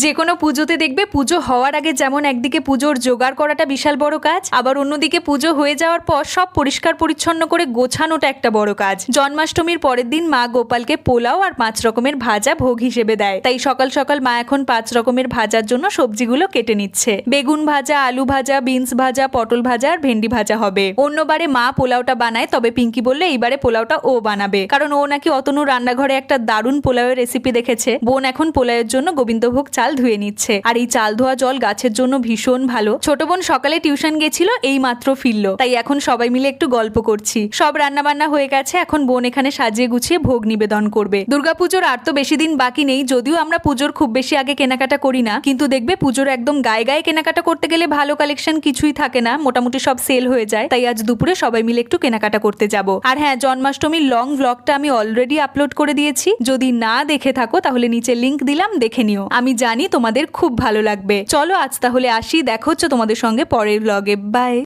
যে কোনো পুজোতে দেখবে পুজো হওয়ার আগে যেমন একদিকে পুজোর জোগাড় করাটা বিশাল বড় কাজ, আবার অন্যদিকে পুজো হয়ে যাওয়ার পর সব পরিষ্কার পরিচ্ছন্ন করে গোছানোটা একটা বড় কাজ। জন্মাষ্টমীর পরের দিন মা গোপালকে পোলাও আর 5 রকমের ভাজা ভোগ হিসেবে দেয়, তাই সকাল সকাল মা এখন 5 রকমের ভাজার জন্য সবজিগুলো কেটে নিচ্ছে। বেগুন ভাজা, আলু ভাজা, বিনস ভাজা, পটল ভাজা আর ভেন্ডি ভাজা হবে। অন্যবারে মা পোলাওটা বানায়, তবে পিঙ্কি বললে এইবারে পোলাওটা ও বানাবে, কারণ ও নাকি অতনু রান্নাঘরে একটা দারুণ পোলাওয়ের রেসিপি দেখেছে। বোন এখন পোলাওয়ের জন্য গোবিন্দভোগ চাল ধুয়ে নিচ্ছে, আর এই চাল ধোয়া জল গাছের জন্য ভীষণ ভালো। ছোট বোন সকালে টিউশন গেছিল, এই মাত্র ফিরলো, তাই এখন সবাই মিলে একটু গল্প করছি। সব রান্না বান্না হয়ে গেছে, এখন বোন এখানে সাজিয়ে গুছিয়ে ভোগ নিবেদন করবে। দুর্গাপুজোর আর তো বেশি দিন বাকি নেই, যদিও আমরা পুজোর খুব বেশি আগে কেনাকাটা করি না, কিন্তু দেখবে পুজোর একদম গায়ে গায়ে কেনাকাটা করতে গেলে ভালো কালেকশন কিছুই থাকে না, মোটামুটি সব সেল হয়ে যায়। তাই আজ দুপুরে সবাই মিলে একটু কেনাকাটা করতে যাব। আর হ্যাঁ, জন্মাষ্টমীর লং ভ্লগটা আমি অলরেডি আপলোড করে দিয়েছি, যদি না দেখে থাকো তাহলে নিচে লিংক দিলাম, দেখে নিও। আমি জানি তোমাদের খুব ভালো লাগবে। চলো আজ তাহলে আসি, দেখা হচ্ছে তোমাদের সঙ্গে পরের ভ্লগে। বাই।